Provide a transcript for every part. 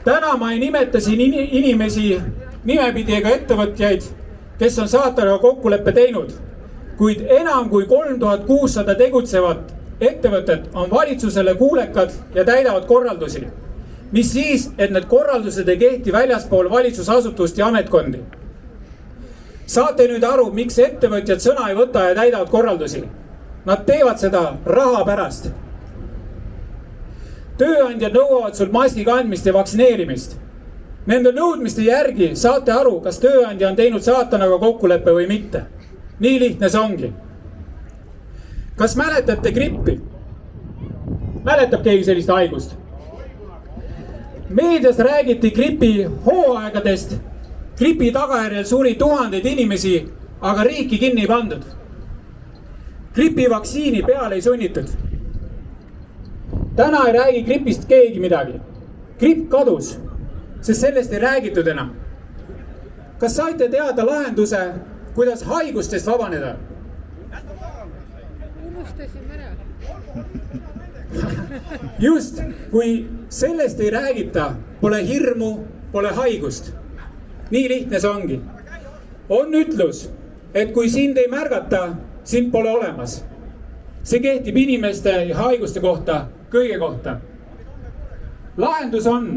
täna ma ei nimeta siin inimesi nimepidi ega ettevõtjaid, kes on saatanaga kokkuleppe teinud, kuid enam kui 3600 tegutsevat ettevõtet on valitsusele kuulekad ja täidavad korraldusi. Mis siis, et need korraldused ei kehti väljaspool valitsusasutust ja ametkondi? Saate nüüd aru, miks ettevõtjad sõna ei võta ja täidavad korraldusi? Nad teevad seda raha pärast. Tööandjad nõuavad sul maski kandmist ja vaktsineerimist. Nende nõudmiste järgi saate aru, kas tööandja on teinud saatanaga kokkuleppe või mitte. Nii lihtne see ongi. Kas mäletate grippi? Mäletab keegi sellist haigust? Meedias räägiti gripi hooaegadest. Gripi tagajärjel suri tuhandeid inimesi, aga riiki kinni ei pandud. Gripi vaktsiini peale ei sunnitud. Täna ei räägi gripist keegi midagi. Gripp kadus, sest sellest ei räägitud enam. Kas saite teada lahenduse, kuidas haigustest vabaneda? Unustasime ära. Just, kui sellest ei räägita, pole hirmu, pole haigust. Nii lihtne see ongi. On ütlus, et kui sind ei märgata, sind pole olemas. See kehtib inimeste ja haiguste kohta, kõige kohta. Lahendus on,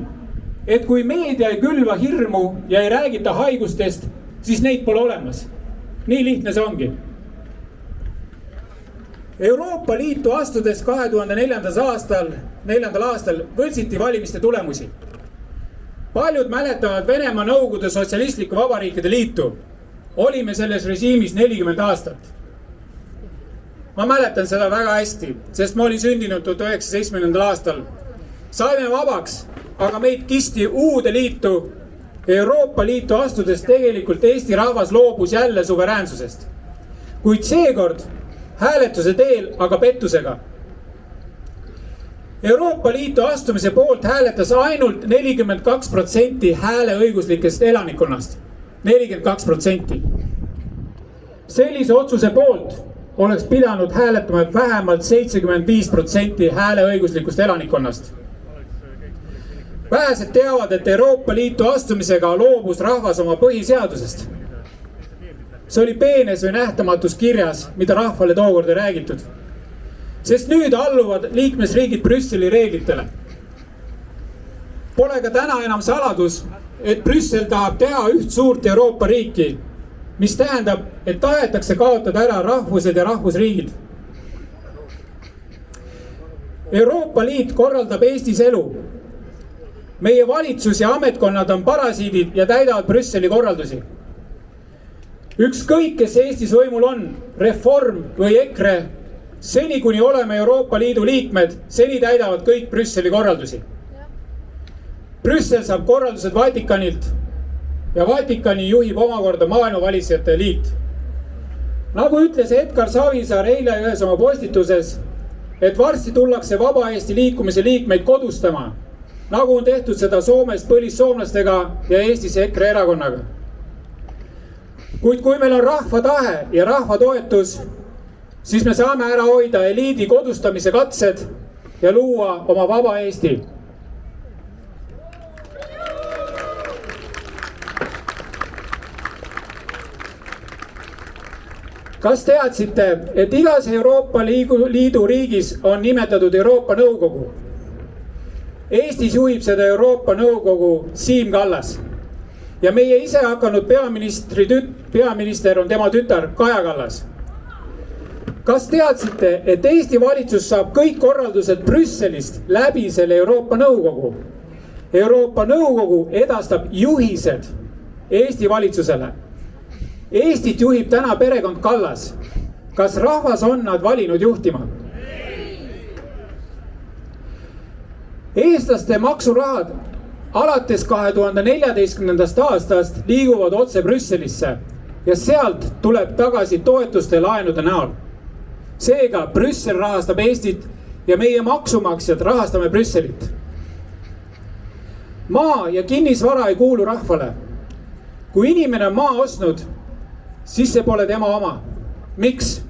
et kui meedia ei külva hirmu ja ei räägita haigustest, siis neid pole olemas. Nii lihtne see ongi. Euroopa Liitu astudes 2004. aastal võltsiti valimiste tulemusi. Paljud mäletavad Venemaa Nõukogude Sotsialistliku Vabariikide Liitu. Olime selles režiimis 40 aastat. Ma mäletan seda väga hästi, sest ma olin sündinud 1970. aastal. Saime vabaks, aga meid kisti uude liitu. Euroopa Liitu astudes tegelikult Eesti rahvas loobus jälle suveräänsusest. Kuid seekord hääletuse teel, aga pettusega. Euroopa Liitu astumise poolt hääletas ainult 42% hääleõiguslikest elanikkonnast. 42%. Sellise otsuse poolt oleks pidanud hääletama vähemalt 75% hääleõiguslikust elanikkonnast. Vähesed teavad, et Euroopa Liitu astumisega loobus rahvas oma põhiseadusest. See oli peenes või nähtamatus kirjas, mida rahvale tookord ei räägitud. Sest nüüd alluvad liikmesriigid Brüsseli reeglitele. Pole ka täna enam saladus, et Brüssel tahab teha üht suurt Euroopa riiki, mis tähendab, et tahetakse kaotada ära rahvused ja rahvusriigid. Euroopa Liit korraldab Eestis elu. Meie valitsus ja ametkonnad on parasiidid ja täidavad Brüsseli korraldusi. Ükskõik, kes Eestis võimul on, Reform või EKRE, seni kuni oleme Euroopa Liidu liikmed, seni täidavad kõik Brüsseli korraldusi. Brüssel saab korraldused Vatikanilt ja Vatikani juhib omakorda maailmavalitsejate liit. Nagu ütles Edgar Savisaar eile ühes oma postituses, et varsti tullakse Vaba Eesti liikumise liikmeid kodustama, nagu on tehtud seda Soomest põlissoomlastega ja Eestis EKRE erakonnaga. Kuid kui meil on rahva tahe ja rahva toetus, siis me saame ära hoida eliidi kodustamise katsed ja luua oma vaba Eesti. Kas teadsite, et igas Euroopa Liidu riigis on nimetatud Euroopa Nõukogu? Eestis juhib seda Euroopa Nõukogu Siim Kallas ja meie ise hakanud peaminister on tema tütar Kaja Kallas. Kas teadsite, et Eesti valitsus saab kõik korraldused Brüsselist läbi selle Euroopa Nõukogu? Euroopa Nõukogu edastab juhised Eesti valitsusele. Eestit juhib täna perekond Kallas. Kas rahvas on nad valinud juhtima? Eestlaste maksurahad alates 2014. aastast liiguvad otse Brüsselisse ja sealt tuleb tagasi toetuste laenude näol. Seega Brüssel rahastab Eestit ja meie maksumaksjad rahastame Brüsselit. Maa ja kinnisvara ei kuulu rahvale. Kui inimene on maa ostnud, siis see pole tema oma. Miks?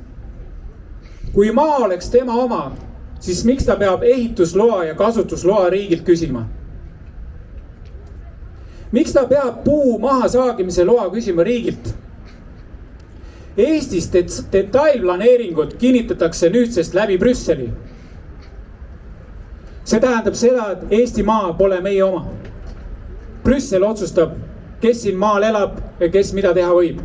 Kui maa oleks tema oma, siis miks ta peab ehitusloa ja kasutusloa riigilt küsima? miks ta peab puu maha saagimise loa küsima riigilt? Eestis detailplaneeringud kinnitatakse nüüdsest läbi Brüsseli. See tähendab seda, et Eesti maa pole meie oma. Brüssel otsustab, kes siin maal elab ja kes mida teha võib.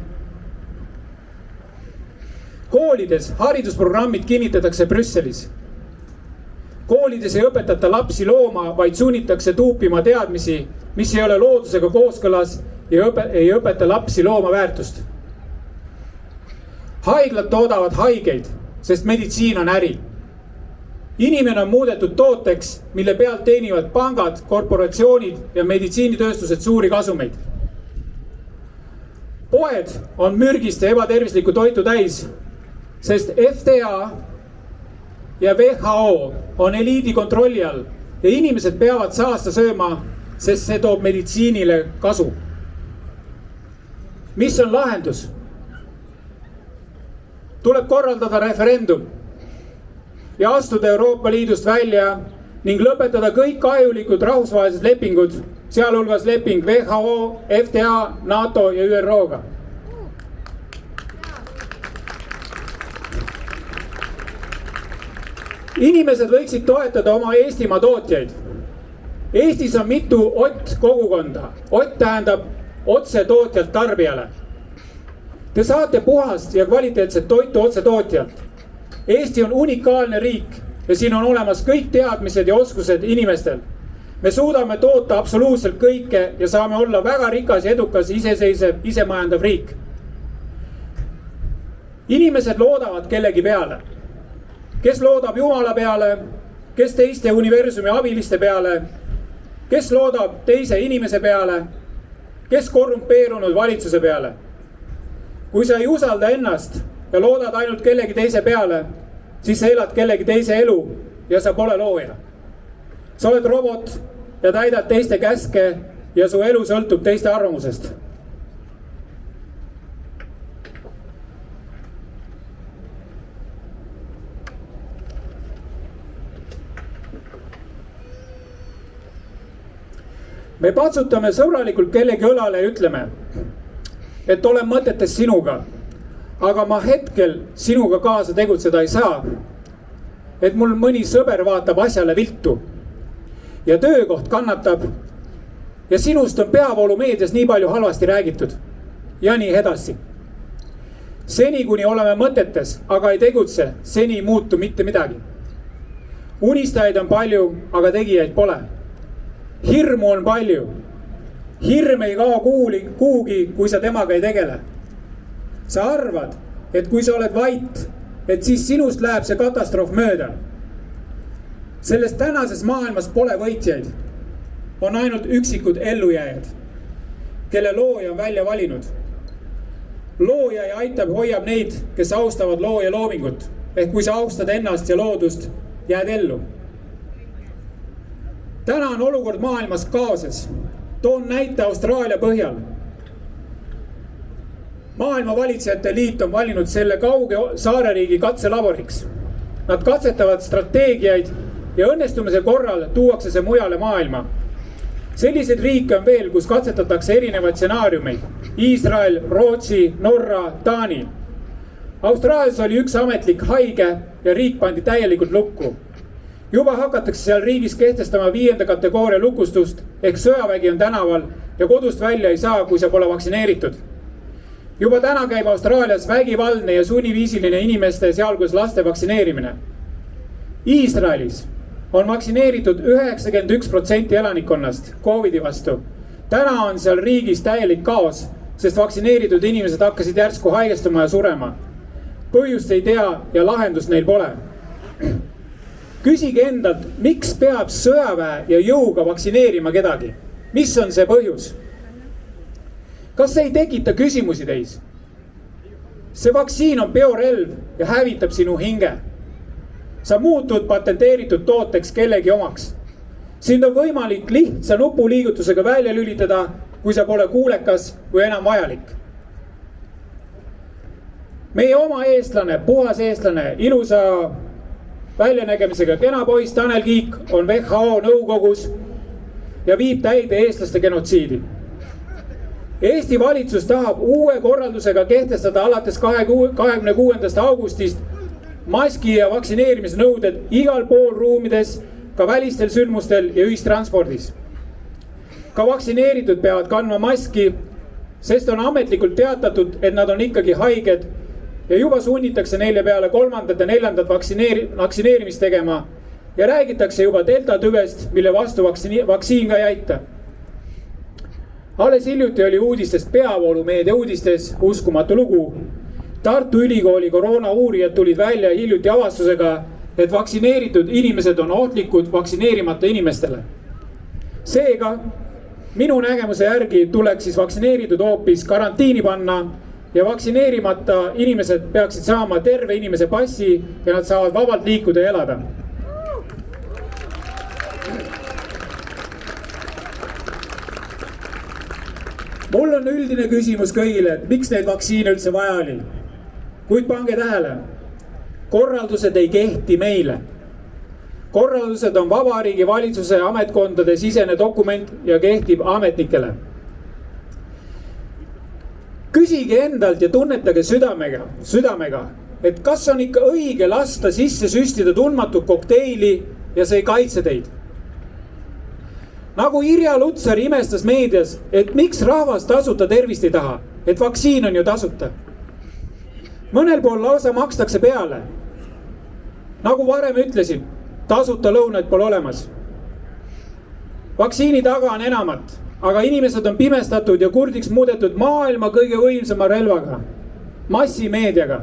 Koolides haridusprogrammid kinnitatakse Brüsselis. Koolides ei õpetata lapsi looma, vaid sunnitakse tuupima teadmisi, mis ei ole loodusega kooskõlas ja ei õpeta lapsi looma väärtust. Haiglad toodavad haigeid, sest meditsiin on äri. Inimene on muudetud tooteks, mille pealt teenivad pangad, korporatsioonid ja meditsiinitööstused suuri kasumeid. Poed on mürgist ja ebatervislikku toitu täis, sest FDA ja WHO on eliidi kontrolli all ja inimesed peavad saasta sööma, sest see toob meditsiinile kasu. Mis on lahendus? Tuleb korraldada referendum ja astuda Euroopa Liidust välja ning lõpetada kõik kahjulikud rahvusvahelised lepingud, sealhulgas leping WHO, FDA, NATO ja ÜRO-ga. Inimesed võiksid toetada oma Eestimaa tootjaid. Eestis on mitu Ott kogukonda. Ott tähendab otse tootjalt tarbijale. Te saate puhast ja kvaliteetset toitu otse tootjalt. Eesti on unikaalne riik ja siin on olemas kõik teadmised ja oskused inimestel. Me suudame toota absoluutselt kõike ja saame olla väga rikas ja edukas, iseseisev, isemajandav riik. Inimesed loodavad kellegi peale. Kes loodab Jumala peale, kes teiste universumi abiliste peale, kes loodab teise inimese peale, kes korrumpeerunud valitsuse peale. Kui sa ei usalda ennast ja loodad ainult kellegi teise peale, siis sa elad kellegi teise elu ja sa pole looja. Sa oled robot ja täidad teiste käske ja su elu sõltub teiste arvamusest. Me patsutame sõbralikult kellegi õlale ja ütleme, et olen mõtetes sinuga, aga ma hetkel sinuga kaasa tegutseda ei saa. Et mul mõni sõber vaatab asjale viltu ja töökoht kannatab ja sinust on peavoolumeedias nii palju halvasti räägitud ja nii edasi. Seni kuni oleme mõtetes, aga ei tegutse, seni ei muutu mitte midagi. Unistajaid on palju, aga tegijaid pole. Hirmu on palju. Hirm ei kao kuhugi, kui sa temaga ei tegele. Sa arvad, et kui sa oled vait, et siis sinust läheb see katastroof mööda. Sellest tänases maailmas pole võitjaid. On ainult üksikud ellujääjad, kelle looja on välja valinud. Looja ja aitab, hoiab neid, kes austavad looja loomingut. Ehk kui sa austad ennast ja loodust, jääd ellu. Täna on olukord maailmas kaoses. Toon näite Austraalia põhjal. Maailma valitsejate liit on valinud selle kauge saareriigi katselaboriks. Nad katsetavad strateegiaid ja õnnestumise korral tuuakse see mujale maailma. Selliseid riike on veel, kus katsetatakse erinevaid stsenaariumeid. Iisrael, Rootsi, Norra, Taani. Austraalias oli üks ametlik haige ja riik pandi täielikult lukku. Juba hakatakse seal riigis kehtestama 5. kategooria lukustust ehk sõjavägi on tänaval ja kodust välja ei saa, kui sa pole vaktsineeritud. Juba täna käib Austraalias vägivaldne ja sunniviisiline inimeste, sealhulgas laste vaktsineerimine. Iisraelis on vaktsineeritud 91% elanikkonnast COVID-i vastu. Täna on seal riigis täielik kaos, sest vaktsineeritud inimesed hakkasid järsku haigestuma ja surema. Põhjust ei tea ja lahendust neil pole. Küsige endalt, miks peab sõjaväe ja jõuga vaktsineerima kedagi? Mis on see põhjus? Kas see ei tekita küsimusi teis? See vaktsiin on biorelv ja hävitab sinu hinge. Sa muutud patenteeritud tooteks kellegi omaks. Sind on võimalik lihtsa nupuliigutusega välja lülitada, kui sa pole kuulekas või enam vajalik. Meie oma eestlane, puhas eestlane, ilusa väljanägemisega kena poiss Tanel Kiik on WHO nõukogus ja viib täide eestlaste genotsiidi. Eesti valitsus tahab uue korraldusega kehtestada alates 26. augustist maski ja vaktsineerimise nõuded igal pool ruumides, ka välistel sündmustel ja ühistranspordis. Ka vaktsineeritud peavad kandma maski, sest on ametlikult teatatud, et nad on ikkagi haiged ja juba sunnitakse neile peale 3. ja 4. vaktsineerimist tegema ja räägitakse juba delta tüvest, mille vastu vaktsiin ka ei aita. Alles hiljuti oli uudistest peavoolumeedia uudistes uskumatu lugu. Tartu Ülikooli koroona uurijad tulid välja hiljuti avastusega, et vaktsineeritud inimesed on ohtlikud vaktsineerimata inimestele. Seega, minu nägemuse järgi tuleks siis vaktsineeritud hoopis karantiini panna ja vaktsineerimata inimesed peaksid saama terve inimese passi ja nad saavad vabalt liikuda ja elada. Mul on üldine küsimus kõigile, et miks neid vaktsiine üldse vaja oli. Kuid pange tähele, korraldused ei kehti meile. Korraldused on Vabariigi Valitsuse ametkondade sisene dokument ja kehtib ametnikele. Küsige endalt ja tunnetage südamega, et kas on ikka õige lasta sisse süstida tundmatut kokteili ja see ei kaitse teid. Nagu Irja Lutsar imestas meedias, et miks rahvas tasuta tervist ei taha, et vaktsiin on ju tasuta. Mõnel pool lausa makstakse peale. Nagu varem ütlesin, tasuta lõunaid pole olemas. Vaktsiini taga on enamat, aga inimesed on pimestatud ja kurdiks muudetud maailma kõige võimsama relvaga, massimeediaga.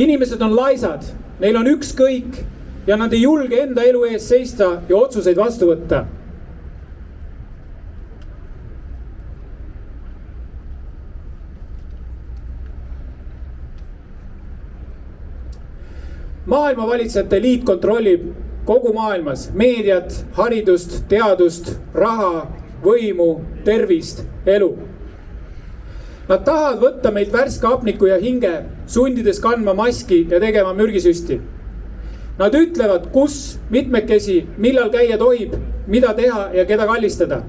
Inimesed on laisad, neil on ükskõik ja nad ei julge enda elu eest seista ja otsuseid vastu võtta. Maailmavalitsejate liit kontrollib kogu maailmas meediat, haridust, teadust, raha, võimu, tervist, elu. Nad tahavad võtta meilt värske hapniku ja hinge, sundides kandma maski ja tegema mürgisüsti. Nad ütlevad, kus, mitmekesi, millal käia tohib, mida teha ja keda kallistada.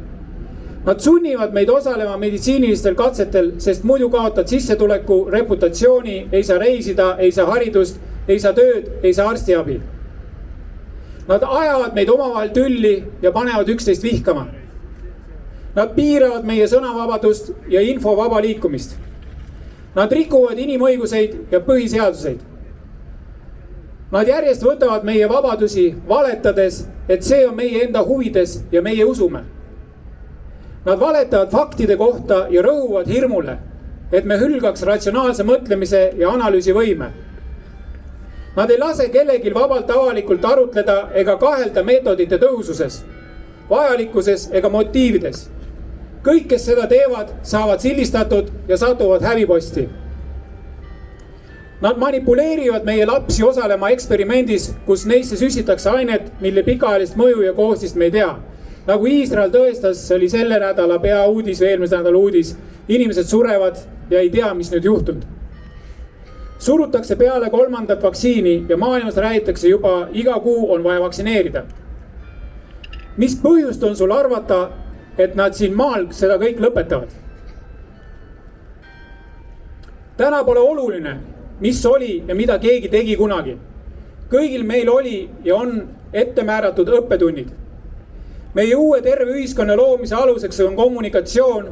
Nad sunnivad meid osalema meditsiinilistel katsetel, sest muidu kaotad sissetuleku, reputatsiooni, ei saa reisida, ei saa haridust, ei saa tööd, ei saa arstiabi. Nad ajavad meid omavahel tülli ja panevad üksteist vihkama. Nad piiravad meie sõnavabadust ja info vaba liikumist. Nad rikuvad inimõiguseid ja põhiseaduseid. Nad järjest võtavad meie vabadusi valetades, et see on meie enda huvides ja meie usume. Nad valetavad faktide kohta ja rõhuvad hirmule, et me hülgaks ratsionaalse mõtlemise ja analüüsi võime. Nad ei lase kellegil vabalt avalikult arutleda ega kahelda meetodite tõhususes, vajalikkuses ega motiivides. Kõik, kes seda teevad, saavad sildistatud ja satuvad häbiposti. Nad manipuleerivad meie lapsi osalema eksperimendis, kus neisse süstitakse ainet, mille pikaajalist mõju ja koostist me ei tea. Nagu Iisrael tõestas, see oli selle nädala peauudis või eelmise nädala uudis. Inimesed surevad ja ei tea, mis nüüd juhtunud. Surutakse peale 3. vaktsiini ja maailmas räägitakse juba iga kuu on vaja vaktsineerida. Mis põhjust on sul arvata, et nad siin maal seda kõik lõpetavad? Täna pole oluline, mis oli ja mida keegi tegi kunagi. Kõigil meil oli ja on ette määratud õppetunnid. Meie uue terve ühiskonna loomise aluseks on kommunikatsioon,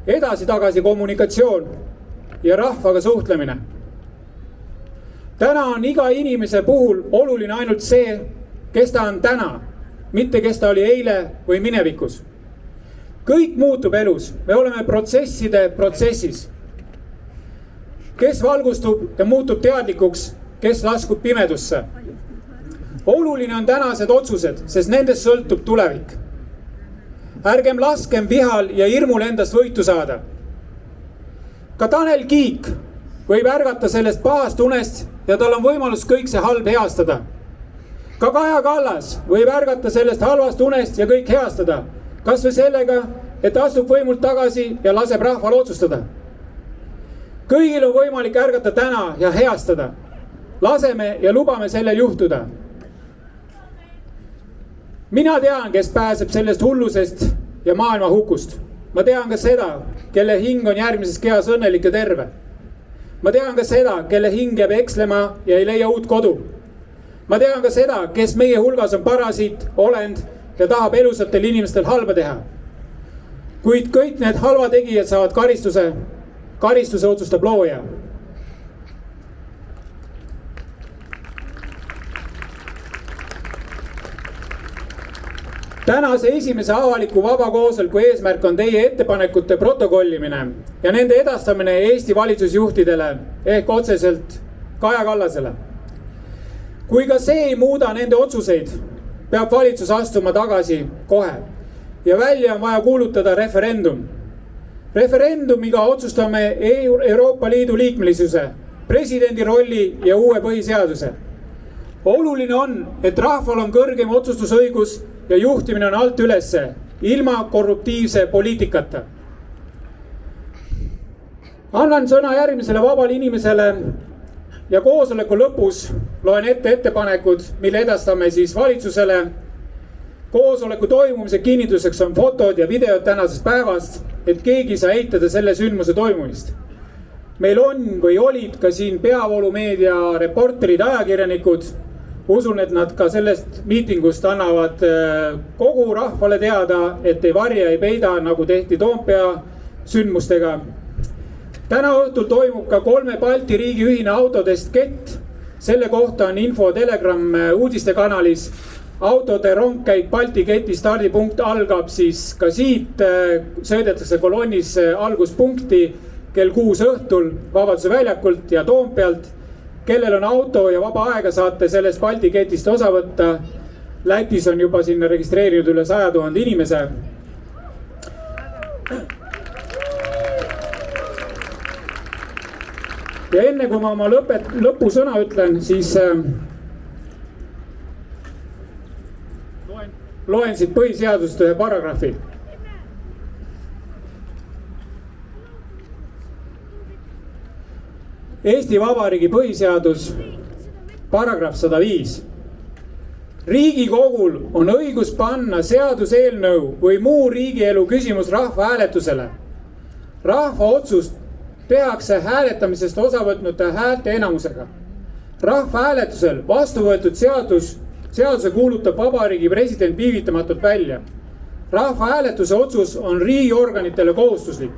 edasi-tagasi kommunikatsioon ja rahvaga suhtlemine. Täna on iga inimese puhul oluline ainult see, kes ta on täna, mitte kes ta oli eile või minevikus. Kõik muutub elus, me oleme protsesside protsessis. Kes valgustub ja muutub teadlikuks, kes laskub pimedusse. Oluline on tänased otsused, sest nendest sõltub tulevik. Ärgem laskem vihal ja hirmul endast võitu saada. Ka Tanel Kiik võib ärgata sellest pahast unest ja tal on võimalus kõik see halb heastada. Ka Kaja Kallas võib ärgata sellest halvast unest ja kõik heastada. Kas või sellega, et astub võimult tagasi ja laseb rahval otsustada. Kõigil on võimalik ärgata täna ja heastada. Laseme ja lubame sellel juhtuda. Mina tean, kes pääseb sellest hullusest ja maailma hukust. ma tean ka seda, kelle hing on järgmises kehas õnnelik ja terve. ma tean ka seda, kelle hing jääb ekslema ja ei leia uut kodu. ma tean ka seda, kes meie hulgas on parasiit, olend ja tahab elusatel inimestel halba teha. kuid kõik need halva tegijad saavad karistuse. karistuse otsustab looja. tänase esimese avaliku vabakoosoleku eesmärk on teie ettepanekute protokollimine ja nende edastamine Eesti valitsusjuhtidele ehk otseselt Kaja Kallasele. kui ka see ei muuda nende otsuseid, peab valitsus astuma tagasi kohe ja välja on vaja kuulutada referendum. referendumiga otsustame Euroopa Liidu liikmelisuse, presidendi rolli ja uue põhiseaduse. oluline on, et rahval on kõrgem otsustusõigus ja juhtimine on alt ülesse, ilma korruptiivse poliitikata. annan sõna järgmisele vabale inimesele ja koosoleku lõpus loen ette ettepanekud, mille edastame siis valitsusele. koosoleku toimumise kinnituseks on fotod ja videod tänasest päevast, et keegi ei saa eitada selle sündmuse toimumist. meil on või olid ka siin peavoolumeedia reporterid, ajakirjanikud. usun, et nad ka sellest miitingust annavad kogu rahvale teada, et ei varja, ei peida, nagu tehti Toompea sündmustega. täna õhtul toimub ka 3 Balti riigi ühine autodest kett. selle kohta on info Telegram uudistekanalis. autode rongkäik Balti keti stardipunkt algab siis ka siit. sõidetakse kolonnis alguspunkti kell 6 õhtul Vabaduse väljakult ja Toompealt. kellel on auto ja vaba aega, saate sellest Balti ketist osa võtta. Lätis on juba sinna registreerinud üle 100 000 inimese. ja enne kui ma oma lõpusõna ütlen, siis loen siit põhiseadusest ühe paragrahvi. Eesti Vabariigi põhiseadus, paragrahv 105. Riigikogul on õigus panna seaduseelnõu või muu riigielu küsimus rahvahääletusele. Rahva otsust tehakse hääletamisest osa võtnute häälte enamusega. Rahvahääletusel vastu võetud seaduse kuulutab Vabariigi president viivitamatult välja. Rahvahääletuse otsus on riigiorganitele kohustuslik.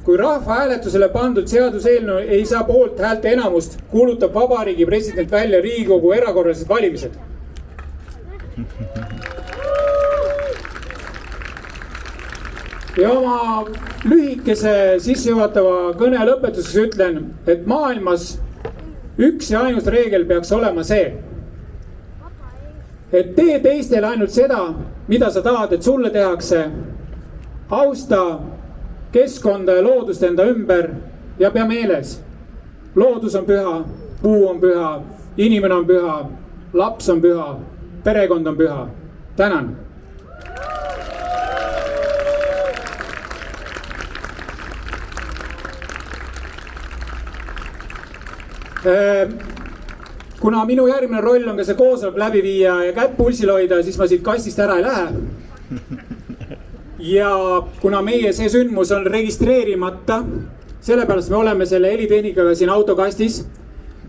Kui rahvahääletusele pandud seaduseelnõu ei saa poolt häälte enamust, kuulutab Vabariigi president välja Riigikogu erakorralised valimised. ja oma lühikese sissejuhatava kõne lõpetuseks ütlen, et maailmas üks ja ainus reegel peaks olema see, et tee teistele ainult seda, mida sa tahad, et sulle tehakse. austa keskkonda ja loodust enda ümber ja pea meeles. loodus on püha, puu on püha, inimene on püha, laps on püha, perekond on püha. tänan. kuna minu järgmine roll on ka see koosolek läbi viia ja kätt pulsil hoida, siis ma siit kastist ära ei lähe. ja kuna meie see sündmus on registreerimata, sellepärast me oleme selle helitehnikaga siin autokastis,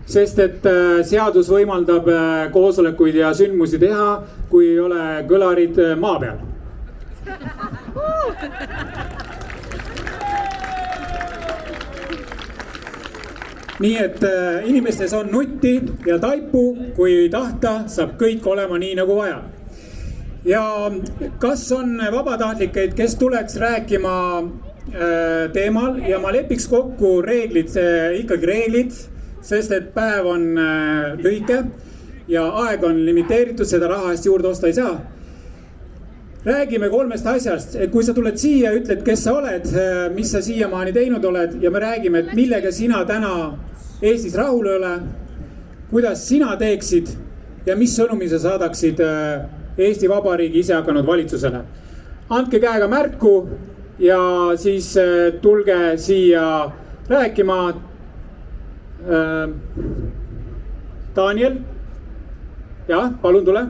sest et seadus võimaldab koosolekuid ja sündmusi teha, kui ei ole kõlarid maa peal. nii et inimestes on nutti ja taipu, kui ei tahta, saab kõik olema nii nagu vaja. ja kas on vabatahtlikud, kes tuleks rääkima teemal ja ma lepiks kokku ikkagi reeglid, sest et päev on lühike ja aeg on limiteeritud, seda raha eest juurde osta ei saa. räägime 3 asjast, et kui sa tuled siia, ütled, kes sa oled, mis sa siiamaani teinud oled ja me räägime, et millega sina täna Eestis rahul ei ole, kuidas sina teeksid ja mis sõnumi sa saadaksid Eesti Vabariigi isehakanud valitsusele. andke käega märku ja siis tulge siia rääkima. Daniel, jah, palun tule.